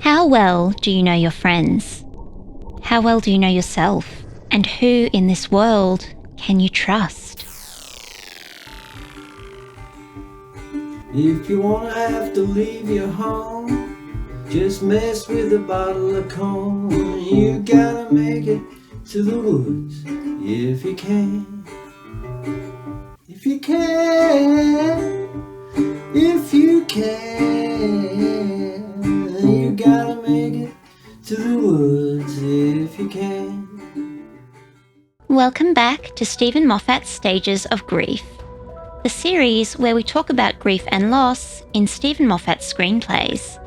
How well do you know your friends? How well do you know yourself? And who in this world can you trust? If you wanna have to leave your home, just mess with a bottle of cone. You gotta make it to the woods if you can. If you can, if you can, you gotta make it to the woods if you can. Welcome back to Steven Moffat's Stages of Grief, the series where we talk about grief and loss in Steven Moffat's screenplays.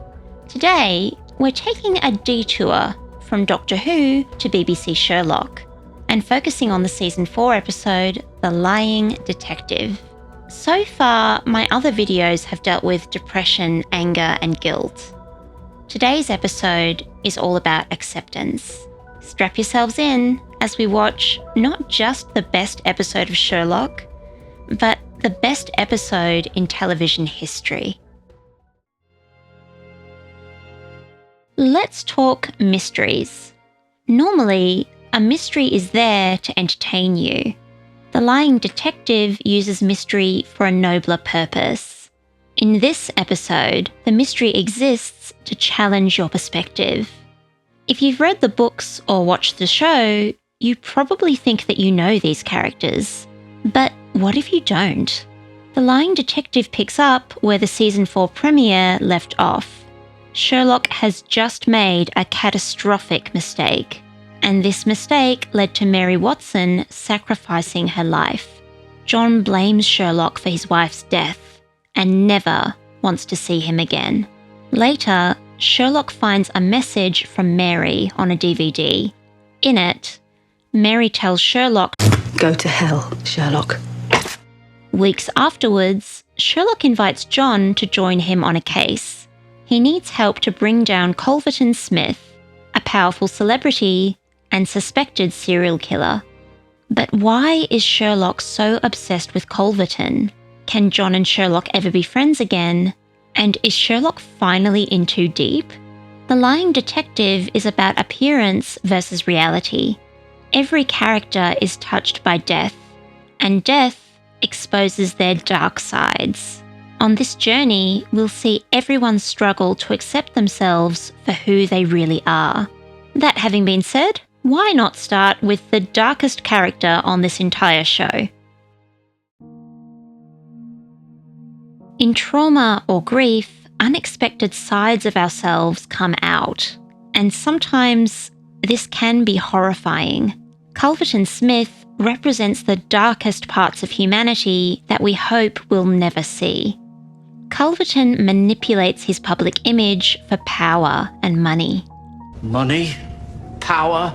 Today, we're taking a detour from Doctor Who to BBC Sherlock and focusing on the Season 4 episode, The Lying Detective. So far, my other videos have dealt with depression, anger, and guilt. Today's episode is all about acceptance. Strap yourselves in as we watch not just the best episode of Sherlock, but the best episode in television history. Let's talk mysteries. Normally, a mystery is there to entertain you. The Lying Detective uses mystery for a nobler purpose. In this episode, the mystery exists to challenge your perspective. If you've read the books or watched the show, you probably think that you know these characters. But what if you don't? The Lying Detective picks up where the Season 4 premiere left off. Sherlock has just made a catastrophic mistake, and this mistake led to Mary Watson sacrificing her life. John blames Sherlock for his wife's death and never wants to see him again. Later, Sherlock finds a message from Mary on a DVD. In it, Mary tells Sherlock, "Go to hell, Sherlock." Weeks afterwards, Sherlock invites John to join him on a case. He needs help to bring down Culverton Smith, a powerful celebrity and suspected serial killer. But why is Sherlock so obsessed with Culverton? Can John and Sherlock ever be friends again? And is Sherlock finally in too deep? The Lying Detective is about appearance versus reality. Every character is touched by death, and death exposes their dark sides. On this journey, we'll see everyone struggle to accept themselves for who they really are. That having been said, why not start with the darkest character on this entire show? In trauma or grief, unexpected sides of ourselves come out, and sometimes this can be horrifying. Culverton Smith represents the darkest parts of humanity that we hope we'll never see. Culverton manipulates his public image for power and money. Money, power,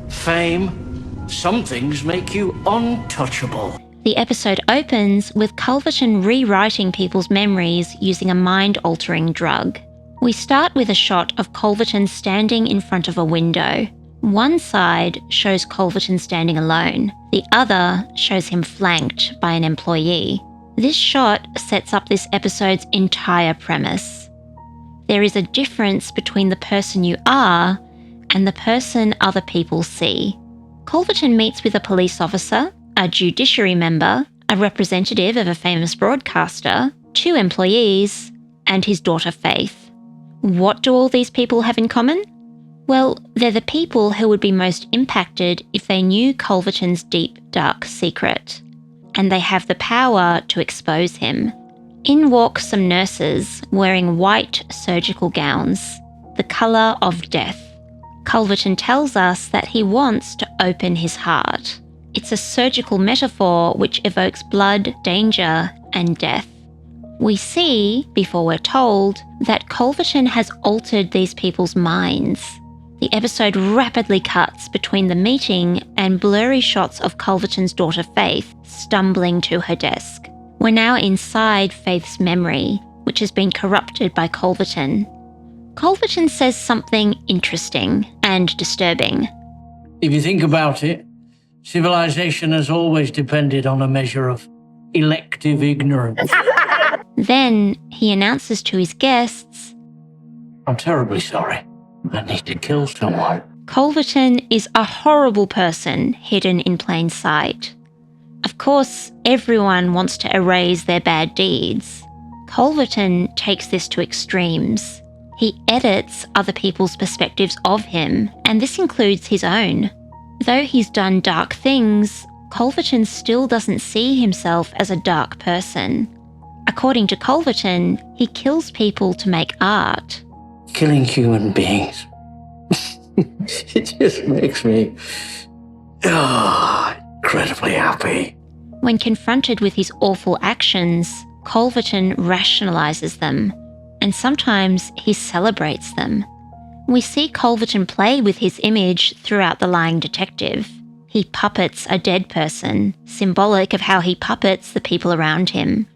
fame, some things make you untouchable. The episode opens with Culverton rewriting people's memories using a mind-altering drug. We start with a shot of Culverton standing in front of a window. One side shows Culverton standing alone. The other shows him flanked by an employee. This shot sets up this episode's entire premise. There is a difference between the person you are and the person other people see. Culverton meets with a police officer, a judiciary member, a representative of a famous broadcaster, 2 employees, and his daughter Faith. What do all these people have in common? Well, they're the people who would be most impacted if they knew Culverton's deep, dark secret. And they have the power to expose him. In walk some nurses wearing white surgical gowns, the colour of death. Culverton tells us that he wants to open his heart. It's a surgical metaphor which evokes blood, danger, and death. We see, before we're told, that Culverton has altered these people's minds. The episode rapidly cuts between the meeting and blurry shots of Culverton's daughter Faith stumbling to her desk. We're now inside Faith's memory, which has been corrupted by Culverton. Culverton says something interesting and disturbing. If you think about it, civilization has always depended on a measure of elective ignorance. Then he announces to his guests, I'm terribly sorry. I need to kill someone. Culverton is a horrible person hidden in plain sight. Of course, everyone wants to erase their bad deeds. Culverton takes this to extremes. He edits other people's perspectives of him, and this includes his own. Though he's done dark things, Culverton still doesn't see himself as a dark person. According to Culverton, he kills people to make art. Killing human beings. It just makes me incredibly happy. When confronted with his awful actions, Culverton rationalizes them, and sometimes he celebrates them. We see Culverton play with his image throughout The Lying Detective. He puppets a dead person, symbolic of how he puppets the people around him.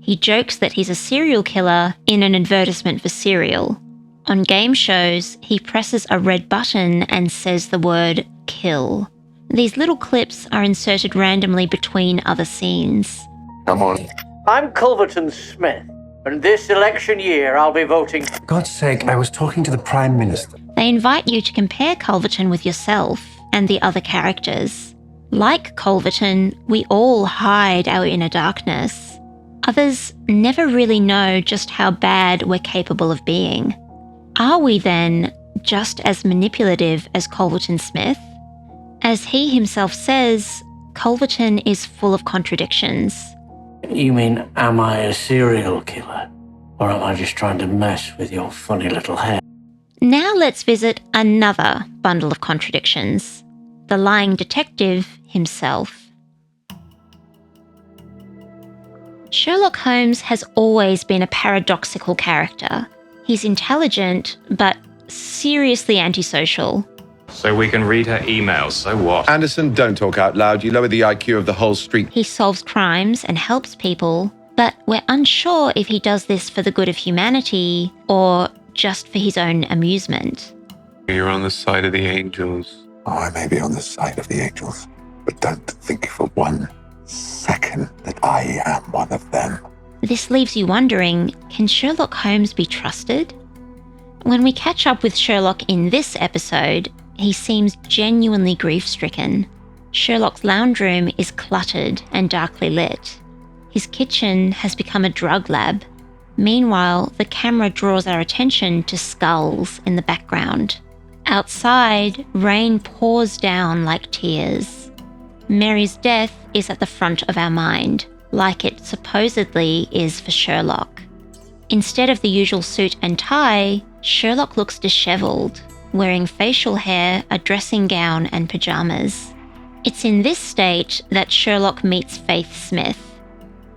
He jokes that he's a serial killer in an advertisement for cereal. On game shows, he presses a red button and says the word kill. These little clips are inserted randomly between other scenes. Come on. I'm Culverton Smith, and this election year I'll be voting. For God's sake, I was talking to the Prime Minister. They invite you to compare Culverton with yourself and the other characters. Like Culverton, we all hide our inner darkness. Others never really know just how bad we're capable of being. Are we then just as manipulative as Culverton Smith? As he himself says, Culverton is full of contradictions. You mean, am I a serial killer? Or am I just trying to mess with your funny little head? Now let's visit another bundle of contradictions. The lying detective himself. Sherlock Holmes has always been a paradoxical character. He's intelligent, but seriously antisocial. So we can read her emails, so what? Anderson, don't talk out loud. You lower the IQ of the whole street. He solves crimes and helps people, but we're unsure if he does this for the good of humanity or just for his own amusement. You're on the side of the angels. Oh, I may be on the side of the angels, but don't think for 1 second that I am one of them. This leaves you wondering, can Sherlock Holmes be trusted? When we catch up with Sherlock in this episode, he seems genuinely grief-stricken. Sherlock's lounge room is cluttered and darkly lit. His kitchen has become a drug lab. Meanwhile, the camera draws our attention to skulls in the background. Outside, rain pours down like tears. Mary's death is at the front of our mind, like it supposedly is for Sherlock. Instead of the usual suit and tie, Sherlock looks dishevelled, wearing facial hair, a dressing gown and pyjamas. It's in this state that Sherlock meets Faith Smith.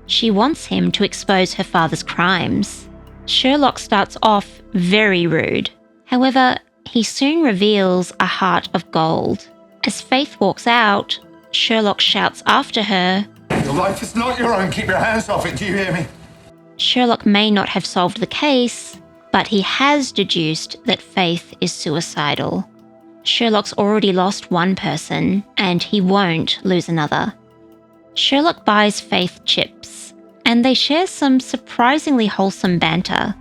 She wants him to expose her father's crimes. Sherlock starts off very rude. However, he soon reveals a heart of gold. As Faith walks out, Sherlock shouts after her, Your life is not your own. Keep your hands off it. Do you hear me? Sherlock may not have solved the case, but he has deduced that Faith is suicidal. Sherlock's already lost one person, and he won't lose another. Sherlock buys Faith chips, and they share some surprisingly wholesome banter.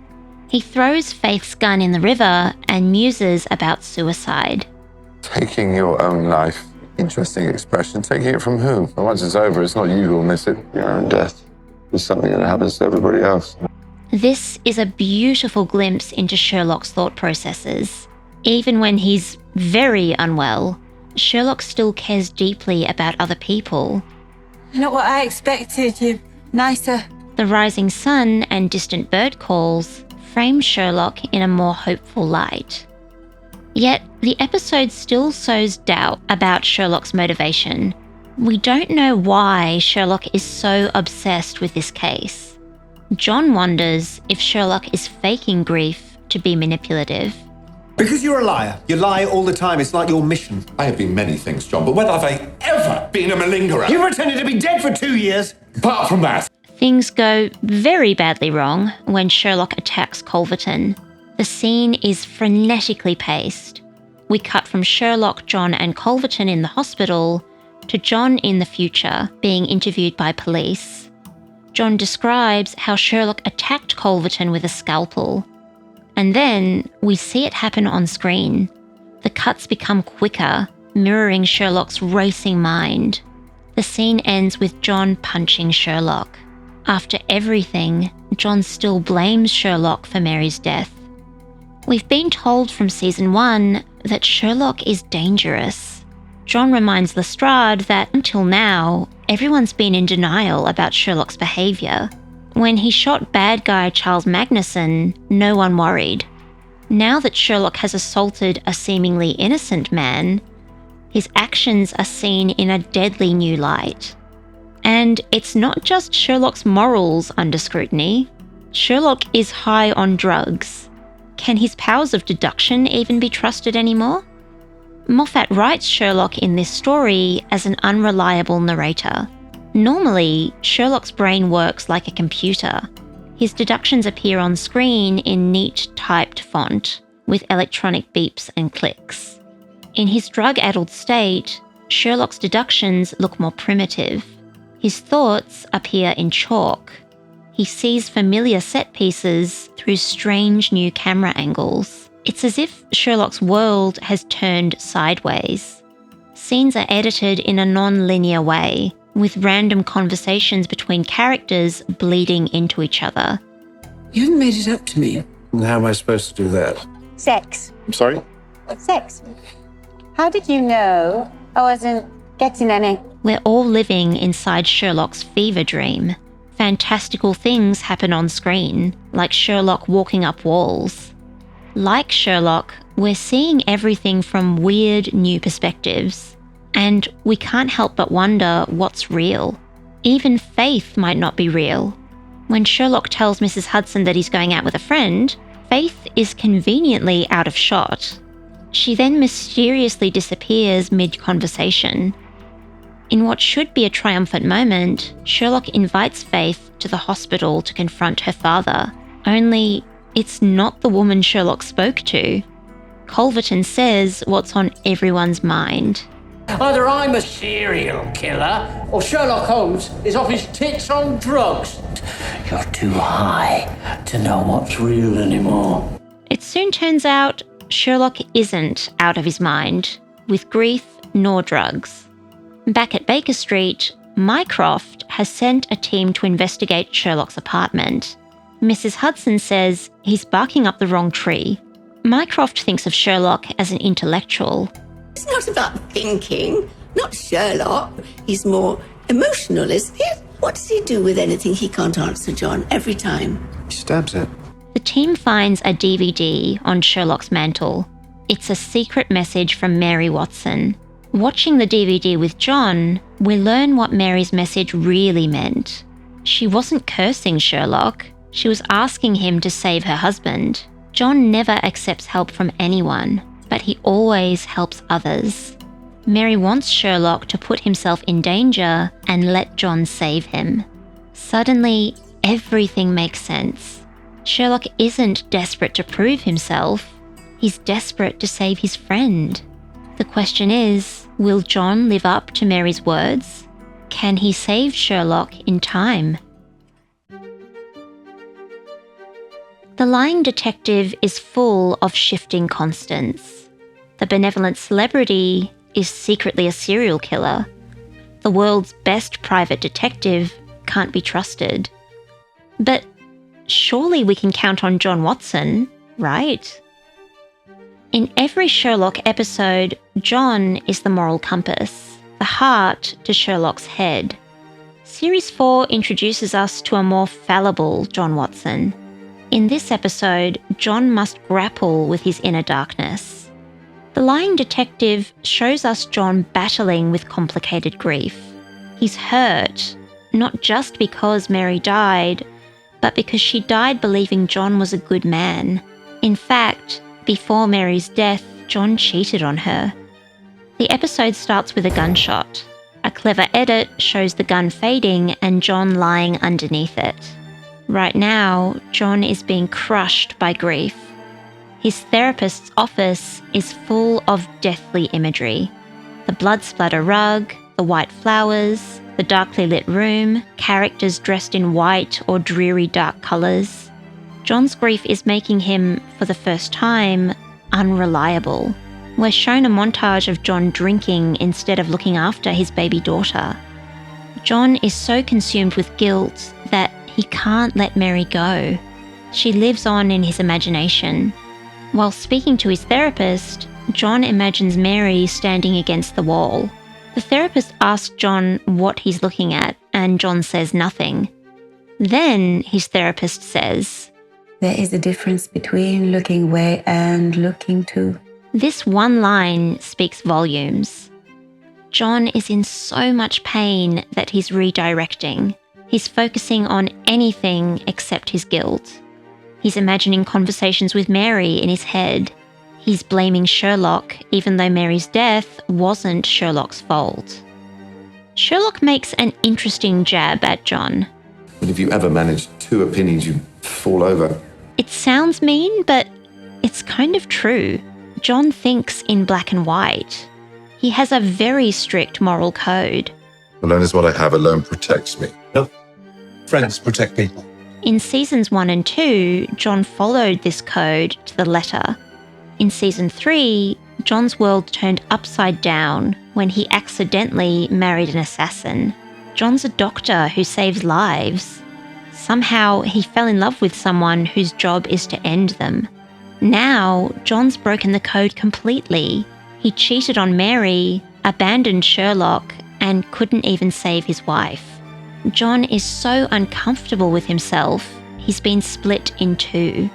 He throws Faith's gun in the river and muses about suicide. Taking your own life. Interesting expression. Taking it from who? Well, once it's over, it's not you who'll miss it. Your own death is something that happens to everybody else. This is a beautiful glimpse into Sherlock's thought processes. Even when he's very unwell, Sherlock still cares deeply about other people. Not what I expected, you nicer. The rising sun and distant bird calls frame Sherlock in a more hopeful light. Yet, the episode still sows doubt about Sherlock's motivation. We don't know why Sherlock is so obsessed with this case. John wonders if Sherlock is faking grief to be manipulative. Because you're a liar. You lie all the time. It's like your mission. I have been many things, John, but when have I ever been a malingerer? You pretended to be dead for 2 years. Apart from that. Things go very badly wrong when Sherlock attacks Culverton. The scene is frenetically paced. We cut from Sherlock, John and Culverton in the hospital to John in the future being interviewed by police. John describes how Sherlock attacked Culverton with a scalpel. And then we see it happen on screen. The cuts become quicker, mirroring Sherlock's racing mind. The scene ends with John punching Sherlock. After everything, John still blames Sherlock for Mary's death. We've been told from season 1 that Sherlock is dangerous. John reminds Lestrade that until now, everyone's been in denial about Sherlock's behaviour. When he shot bad guy Charles Magnuson, no one worried. Now that Sherlock has assaulted a seemingly innocent man, his actions are seen in a deadly new light. And it's not just Sherlock's morals under scrutiny. Sherlock is high on drugs. Can his powers of deduction even be trusted anymore? Moffat writes Sherlock in this story as an unreliable narrator. Normally, Sherlock's brain works like a computer. His deductions appear on screen in neat typed font, with electronic beeps and clicks. In his drug-addled state, Sherlock's deductions look more primitive. His thoughts appear in chalk. He sees familiar set pieces through strange new camera angles. It's as if Sherlock's world has turned sideways. Scenes are edited in a non-linear way, with random conversations between characters bleeding into each other. You haven't made it up to me. How am I supposed to do that? Sex. I'm sorry? Sex. How did you know I wasn't getting any? We're all living inside Sherlock's fever dream. Fantastical things happen on screen, like Sherlock walking up walls. Like Sherlock, we're seeing everything from weird new perspectives. And we can't help but wonder what's real. Even Faith might not be real. When Sherlock tells Mrs. Hudson that he's going out with a friend, Faith is conveniently out of shot. She then mysteriously disappears mid-conversation. In what should be a triumphant moment, Sherlock invites Faith to the hospital to confront her father. Only, it's not the woman Sherlock spoke to. Culverton says what's on everyone's mind. Either I'm a serial killer, or Sherlock Holmes is off his tits on drugs. You're too high to know what's real anymore. It soon turns out Sherlock isn't out of his mind, with grief nor drugs. Back at Baker Street, Mycroft has sent a team to investigate Sherlock's apartment. Mrs. Hudson says he's barking up the wrong tree. Mycroft thinks of Sherlock as an intellectual. It's not about thinking, not Sherlock. He's more emotional, isn't he? What does he do with anything he can't answer, John, every time? He stabs it. The team finds a DVD on Sherlock's mantle. It's a secret message from Mary Watson. Watching the DVD with John, we learn what Mary's message really meant. She wasn't cursing Sherlock. She was asking him to save her husband. John never accepts help from anyone, but he always helps others. Mary wants Sherlock to put himself in danger and let John save him. Suddenly, everything makes sense. Sherlock isn't desperate to prove himself. He's desperate to save his friend. The question is, will John live up to Mary's words? Can he save Sherlock in time? The Lying Detective is full of shifting constants. The benevolent celebrity is secretly a serial killer. The world's best private detective can't be trusted. But surely we can count on John Watson, right? In every Sherlock episode, John is the moral compass, the heart to Sherlock's head. Series 4 introduces us to a more fallible John Watson. In this episode, John must grapple with his inner darkness. The Lying Detective shows us John battling with complicated grief. He's hurt, not just because Mary died, but because she died believing John was a good man. In fact, before Mary's death, John cheated on her. The episode starts with a gunshot. A clever edit shows the gun fading and John lying underneath it. Right now, John is being crushed by grief. His therapist's office is full of deathly imagery. The blood splatter rug, the white flowers, the darkly lit room, characters dressed in white or dreary dark colours. John's grief is making him, for the first time, unreliable. We're shown a montage of John drinking instead of looking after his baby daughter. John is so consumed with guilt that he can't let Mary go. She lives on in his imagination. While speaking to his therapist, John imagines Mary standing against the wall. The therapist asks John what he's looking at, and John says nothing. Then his therapist says, There is a difference between looking away and looking too. This one line speaks volumes. John is in so much pain that he's redirecting. He's focusing on anything except his guilt. He's imagining conversations with Mary in his head. He's blaming Sherlock, even though Mary's death wasn't Sherlock's fault. Sherlock makes an interesting jab at John. But if you ever manage two opinions, you fall over. It sounds mean, but it's kind of true. John thinks in black and white. He has a very strict moral code. Alone is what I have. Alone protects me. No. Friends protect people. In seasons 1 and 2, John followed this code to the letter. In season 3, John's world turned upside down when he accidentally married an assassin. John's a doctor who saves lives. Somehow he fell in love with someone whose job is to end them. Now, John's broken the code completely. He cheated on Mary, abandoned Sherlock, and couldn't even save his wife. John is so uncomfortable with himself, he's been split in two.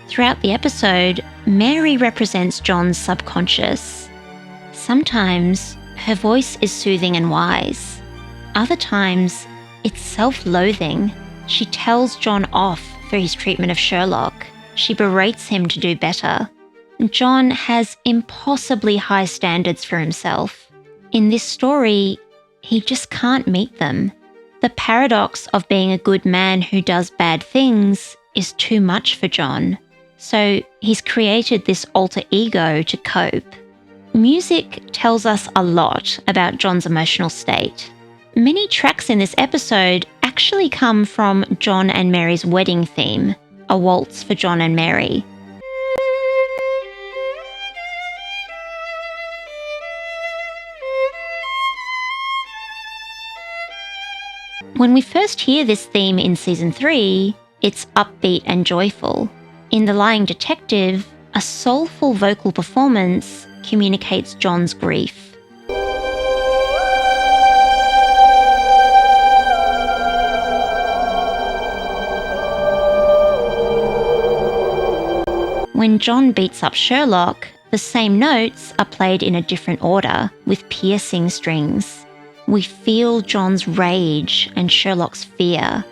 Throughout the episode, Mary represents John's subconscious. Sometimes her voice is soothing and wise. Other times, it's self-loathing. She tells John off for his treatment of Sherlock. She berates him to do better. John has impossibly high standards for himself. In this story, he just can't meet them. The paradox of being a good man who does bad things is too much for John. So he's created this alter ego to cope. Music tells us a lot about John's emotional state. Many tracks in this episode actually come from John and Mary's wedding theme, A Waltz for John and Mary. When we first hear this theme in season 3, it's upbeat and joyful. In The Lying Detective, a soulful vocal performance communicates John's grief. When John beats up Sherlock, the same notes are played in a different order, with piercing strings. We feel John's rage and Sherlock's fear.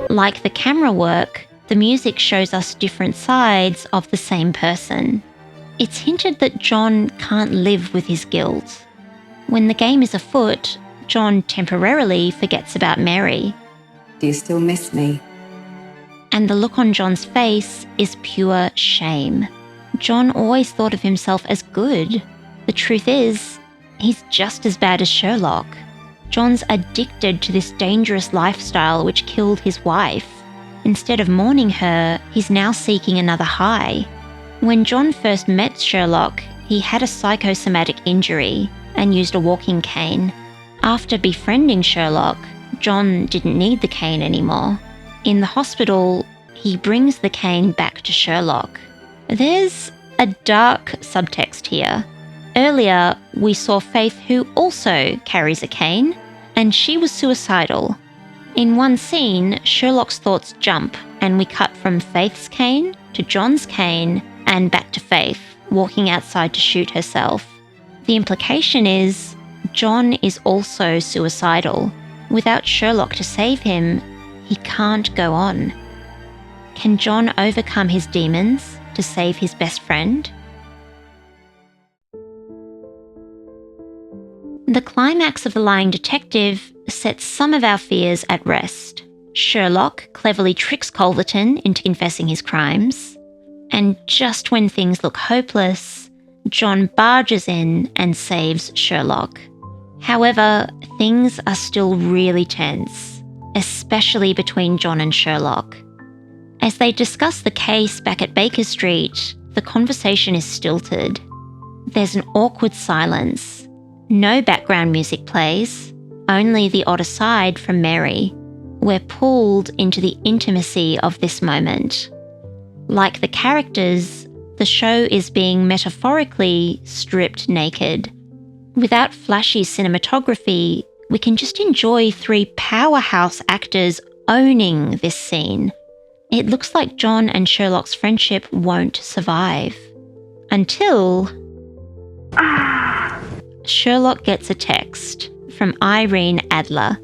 Like the camera work, the music shows us different sides of the same person. It's hinted that John can't live with his guilt. When the game is afoot, John temporarily forgets about Mary. Do you still miss me? And the look on John's face is pure shame. John always thought of himself as good. The truth is, he's just as bad as Sherlock. John's addicted to this dangerous lifestyle which killed his wife. Instead of mourning her, he's now seeking another high. When John first met Sherlock, he had a psychosomatic injury and used a walking cane. After befriending Sherlock, John didn't need the cane anymore. In the hospital, he brings the cane back to Sherlock. There's a dark subtext here. Earlier, we saw Faith, who also carries a cane, and she was suicidal. In one scene, Sherlock's thoughts jump, and we cut from Faith's cane to John's cane and back to Faith, walking outside to shoot herself. The implication is John is also suicidal. Without Sherlock to save him, he can't go on. Can John overcome his demons to save his best friend? The climax of The Lying Detective sets some of our fears at rest. Sherlock cleverly tricks Culverton into confessing his crimes. And just when things look hopeless, John barges in and saves Sherlock. However, things are still really tense, especially between John and Sherlock. As they discuss the case back at Baker Street, the conversation is stilted. There's an awkward silence. No background music plays, only the odd aside from Mary. We're pulled into the intimacy of this moment. Like the characters, the show is being metaphorically stripped naked. Without flashy cinematography, we can just enjoy three powerhouse actors owning this scene. It looks like John and Sherlock's friendship won't survive. Until Sherlock gets a text from Irene Adler.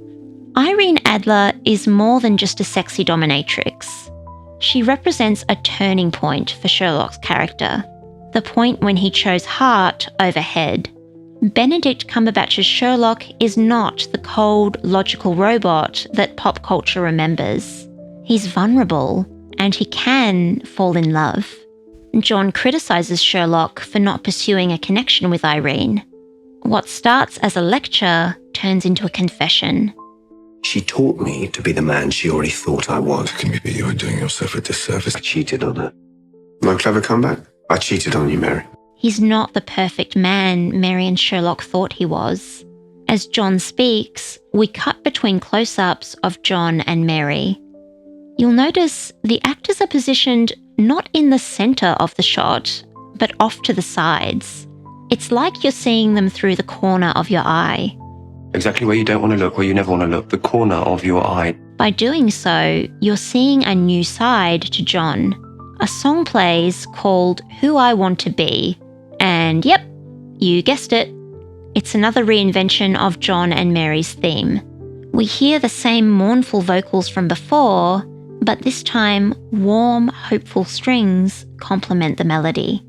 Irene Adler is more than just a sexy dominatrix. She represents a turning point for Sherlock's character, the point when he chose heart over head. Benedict Cumberbatch's Sherlock is not the cold, logical robot that pop culture remembers. He's vulnerable, and he can fall in love. John criticises Sherlock for not pursuing a connection with Irene. What starts as a lecture turns into a confession. She taught me to be the man she already thought I was. Maybe you were doing yourself a disservice. I cheated on her. No clever comeback? I cheated on you, Mary. He's not the perfect man Mary and Sherlock thought he was. As John speaks, we cut between close-ups of John and Mary. You'll notice the actors are positioned not in the centre of the shot, but off to the sides. It's like you're seeing them through the corner of your eye. Exactly where you don't want to look, where you never want to look, the corner of your eye. By doing so, you're seeing a new side to John. A song plays called Who I Want to Be, and yep, you guessed it. It's another reinvention of John and Mary's theme. We hear the same mournful vocals from before, but this time warm, hopeful strings complement the melody.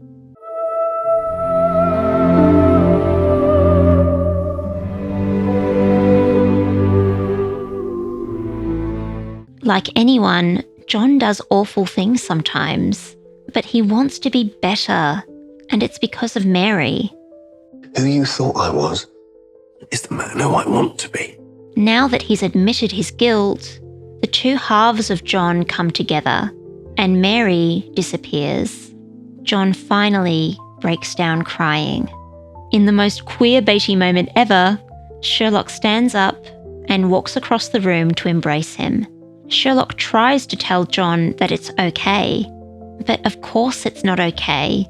Like anyone, John does awful things sometimes, but he wants to be better, and it's because of Mary. Who you thought I was is the man who I want to be. Now that he's admitted his guilt, the two halves of John come together, and Mary disappears. John finally breaks down crying. In the most queer-baity moment ever, Sherlock stands up and walks across the room to embrace him. Sherlock tries to tell John that it's okay, but of course it's not okay.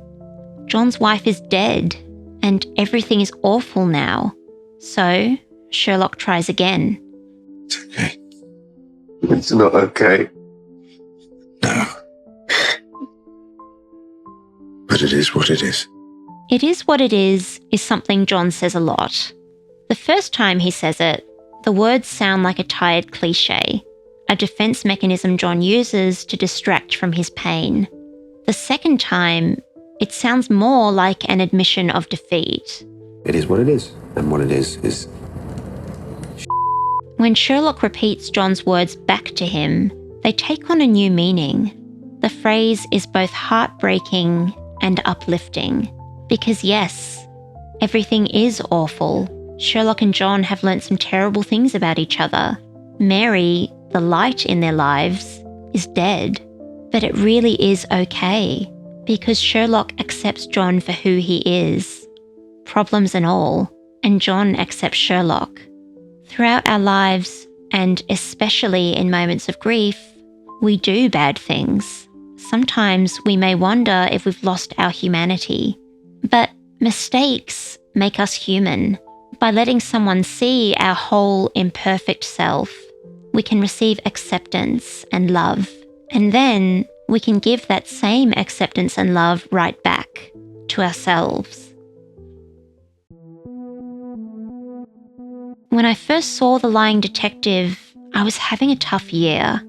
John's wife is dead, and everything is awful now. So, Sherlock tries again. It's okay. It's not okay. No. But it is what it is. It is what it is something John says a lot. The first time he says it, the words sound like a tired cliché, a defense mechanism John uses to distract from his pain. The second time, it sounds more like an admission of defeat. It is what it is, and what it is. When Sherlock repeats John's words back to him, they take on a new meaning. The phrase is both heartbreaking and uplifting. Because yes, everything is awful. Sherlock and John have learnt some terrible things about each other. Mary, the light in their lives, is dead. But it really is okay, because Sherlock accepts John for who he is, problems and all, and John accepts Sherlock. Throughout our lives, and especially in moments of grief, we do bad things. Sometimes we may wonder if we've lost our humanity. But mistakes make us human. By letting someone see our whole imperfect self, we can receive acceptance and love. And then we can give that same acceptance and love right back to ourselves. When I first saw The Lying Detective, I was having a tough year.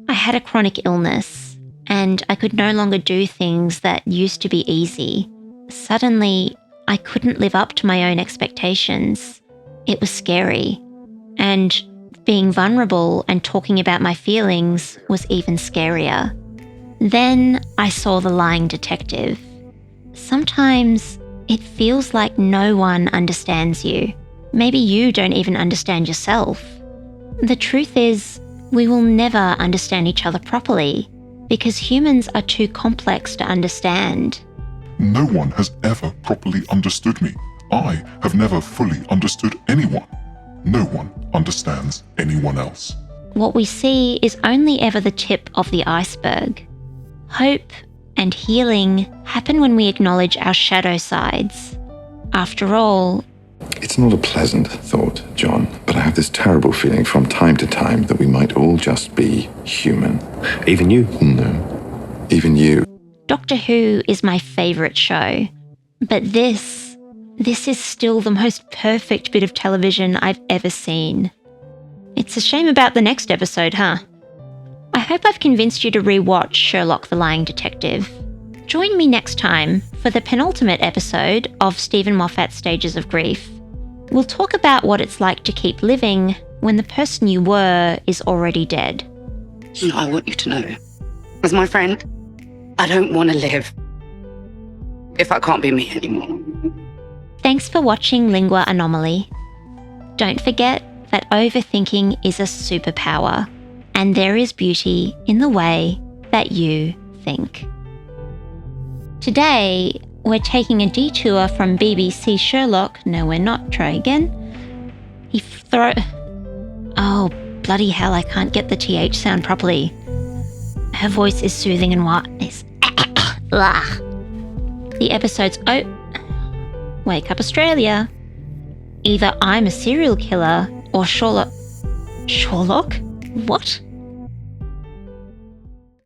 I had a chronic illness, and I could no longer do things that used to be easy. Suddenly, I couldn't live up to my own expectations. It was scary. And being vulnerable and talking about my feelings was even scarier. Then I saw The Lying Detective. Sometimes It feels like no one understands you. Maybe you don't even understand yourself. The truth is, we will never understand each other properly because humans are too complex to understand. No one has ever properly understood me. I have never fully understood anyone. No one understands anyone else. What we see is only ever the tip of the iceberg. Hope and healing happen when we acknowledge our shadow sides. After all, it's not a pleasant thought, John, but I have this terrible feeling from time to time that we might all just be human. Even you? No. Even you. Doctor Who is my favourite show. But this is still the most perfect bit of television I've ever seen. It's a shame about the next episode, huh? I hope I've convinced you to rewatch Sherlock the Lying Detective. Join me next time for the penultimate episode of Steven Moffat's Stages of Grief. We'll talk about what it's like to keep living when the person you were is already dead. No, I want you to know, as my friend, I don't want to live if I can't be me anymore. Thanks for watching Lingua Anomaly. Don't forget that overthinking is a superpower, and there is beauty in the way that you think. Today, we're taking a detour from BBC Sherlock. No, we're not. Try again. Oh, bloody hell, I can't get the TH sound properly. Her voice is soothing and wise. The episode's Wake Up Australia. Either I'm a serial killer or Sherlock. What?